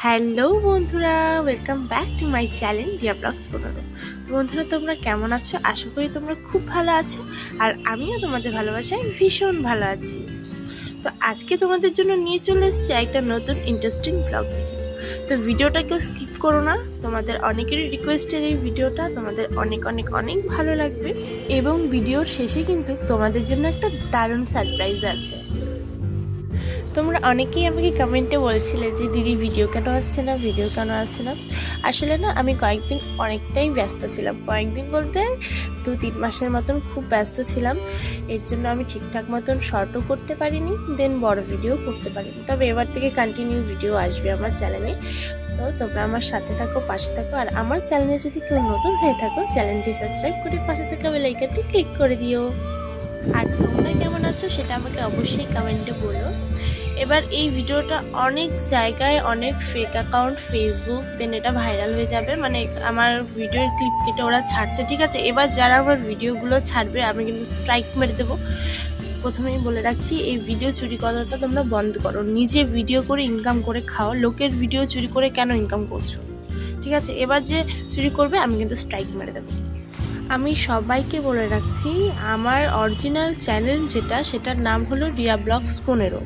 Hello বন্ধুরা, welcome back to my channel Riya blogs 15। বন্ধুরা, তোমরা কেমন আছো? আশা করি তোমরা খুব ভালো আছো, আর আমিও তোমাদের ভালোবাসায় ভীষণ ভালো আছি। তো আজকে তোমাদের জন্য নিয়ে চলে এসেছি একটা নতুন ইন্টারেস্টিং ব্লগ ভিডিও। তো ভিডিওটা কেউ স্কিপ করো না, তোমাদের অনেকেরই রিকোয়েস্টের এই ভিডিওটা তোমাদের অনেক অনেক অনেক ভালো লাগবে। এবং ভিডিওর শেষে কিন্তু তোমাদের জন্য একটা দারুণ সারপ্রাইজ আছে। তোমরা অনেকেই আমাকে কমেন্টে বলছিলে যে দিদি ভিডিও কেন আসছে না। আসলে না, আমি কয়েকদিন অনেকটাই ব্যস্ত ছিলাম। কয়েকদিন বলতে 2-3 মাসের মতন খুব ব্যস্ত ছিলাম। এর জন্য আমি ঠিকঠাক মতন শর্টও করতে পারিনি, দেন বড় ভিডিও করতে পারিনি। তবে এবার থেকে কন্টিনিউ ভিডিও আসবে আমার চ্যানেলে। তো তোমরা আমার সাথে থাকো, পাশে থাকো। আর আমার চ্যানেলে যদি কেউ নতুন হয়ে থাকো, চ্যানেলটি সাবস্ক্রাইব করে পাশে থাকা বেল আইকনটি ক্লিক করে দিও। আর তোমরা কেমন আছো সেটা আমাকে অবশ্যই কমেন্টে বলো। এবার এই ভিডিওটা অনেক জায়গায়, অনেক ফেক অ্যাকাউন্ট, ফেসবুক, দেন এটা ভাইরাল হয়ে যাবে। মানে আমার ভিডিওর ক্লিপ কেটে ওরা ছাড়ছে, ঠিক আছে? এবার যারা আমার ভিডিওগুলো ছাড়বে আমি কিন্তু স্ট্রাইক মেরে দেবো। প্রথমেই বলে রাখছি, এই ভিডিও চুরি করাটা তোমরা বন্ধ করো। নিজে ভিডিও করে ইনকাম করে খাও, লোকের ভিডিও চুরি করে কেন ইনকাম করছো? ঠিক আছে? এবার যে চুরি করবে আমি কিন্তু স্ট্রাইক মেরে দেবো। আমি সবাইকে বলে রাখছি, আমার অরিজিনাল চ্যানেল যেটা, সেটার নাম হলো রিয়া ব্লগস 15,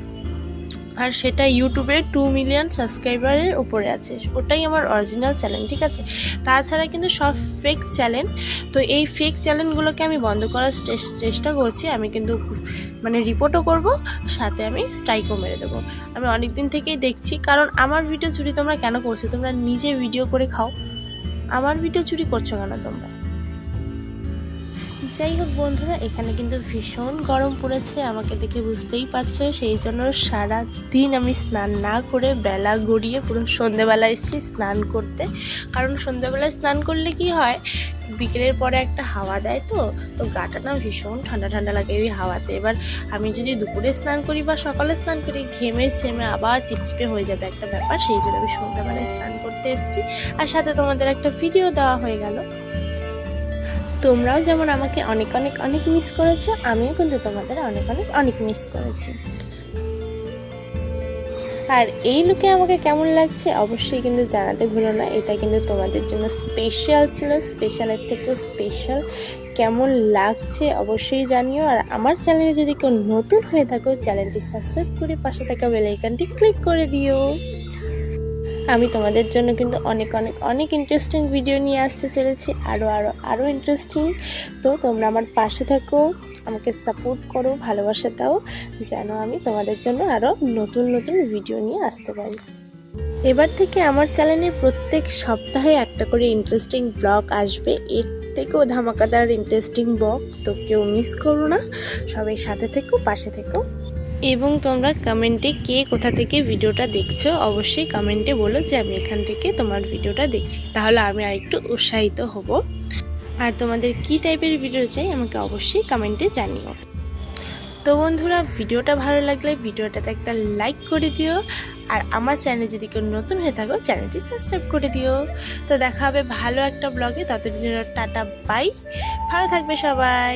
আর সেটা ইউটিউবে 2 মিলিয়ন সাবস্ক্রাইবারের উপরে আছে। ওটাই আমার অরিজিনাল চ্যানেল, ঠিক আছে? তাছাড়া কিন্তু সব ফেক চ্যানেল। তো এই ফেক চ্যানেলগুলোকে আমি বন্ধ করার চেষ্টা করছি। আমি কিন্তু মানে রিপোর্টও করব, সাথে আমি স্ট্রাইকও মেরে দেবো। আমি অনেক দিন থেকেই দেখছি, কারণ আমার ভিডিও চুরি তোমরা কেন করছো? তোমরা নিজে ভিডিও করে খাও, আমার ভিডিও চুরি করছো কেন তোমরা? যাই হোক বন্ধুরা, এখানে কিন্তু ভীষণ গরম পড়েছে, আমাকে দেখে বুঝতেই পারছো। সেই জন্য সারা দিন আমি স্নান না করে বেলা গড়িয়ে পুরো সন্ধেবেলা এসেছি স্নান করতে। কারণ সন্ধেবেলায় স্নান করলে কি হয়, বিকেলের পরে একটা হাওয়া দেয়, তো গাটা না ভীষণ ঠান্ডা ঠান্ডা লাগে ওই হাওয়াতে। এবার আমি যদি দুপুরে স্নান করি বা সকালে স্নান করি, ঘেমে ছেমে আবার চিপচিপে হয়ে যাবে একটা ব্যাপার। সেই জন্য আমি সন্ধ্যাবেলায় স্নান করতে এসেছি, আর সাথে তোমাদের একটা ভিডিও দেওয়া হয়ে গেল। তোমরাও যেমন আমাকে অনেক অনেক অনেক মিস করেছো, আমিও কিন্তু তোমাদের অনেক অনেক অনেক মিস করেছি। আর এই লুকে আমাকে কেমন লাগছে অবশ্যই কিন্তু জানাতে ভুলো না। এটা কিন্তু তোমাদের জন্য স্পেশাল ছিল, স্পেশালের থেকেও স্পেশাল। কেমন লাগছে অবশ্যই জানিও। আর আমার চ্যানেলে যদি কেউ নতুন হয়ে থাকো, চ্যানেলটি সাবস্ক্রাইব করে পাশে থাকা বেল আইকনটি ক্লিক করে দিও। আমি তোমাদের জন্য কিন্তু অনেক অনেক অনেক ইন্টারেস্টিং ভিডিও নিয়ে আসতে চলেছি, আরও ইন্টারেস্টিং। তো তোমরা আমার পাশে থাকো, আমাকে সাপোর্ট করো, ভালোবাসা দাও, যেন আমি তোমাদের জন্য আরও নতুন নতুন ভিডিও নিয়ে আসতে পারি। এবার থেকে আমার চ্যানেলে প্রত্যেক সপ্তাহে একটা করে ইন্টারেস্টিং ব্লগ আসবে, এর থেকেও ধামাকাদার ইন্টারেস্টিং ব্লগ। তো কেউ মিস করো না, সবাই সাথে থেকো, পাশে থেকো। এবং তোমরা কমেন্টে কে কোথা থেকে ভিডিওটা দেখছো অবশ্যই কমেন্টে বলো যে আমি এখান থেকে তোমার ভিডিওটা দেখছি, তাহলে আমি আরেকটু উৎসাহিত হব। আর তোমাদের কি টাইপের ভিডিও চাই আমাকে অবশ্যই কমেন্টে জানিও। তো বন্ধুরা, ভিডিওটা ভালো লাগলে ভিডিওটাতে একটা লাইক করে দিও। আর আমার চ্যানেলে যদি কেউ নতুন হয়ে থাকো, চ্যানেলটি সাবস্ক্রাইব করে দিও। তো দেখা হবে ভালো একটা ব্লগে, ততদিন টাটা বাই, ভালো থাকবে সবাই।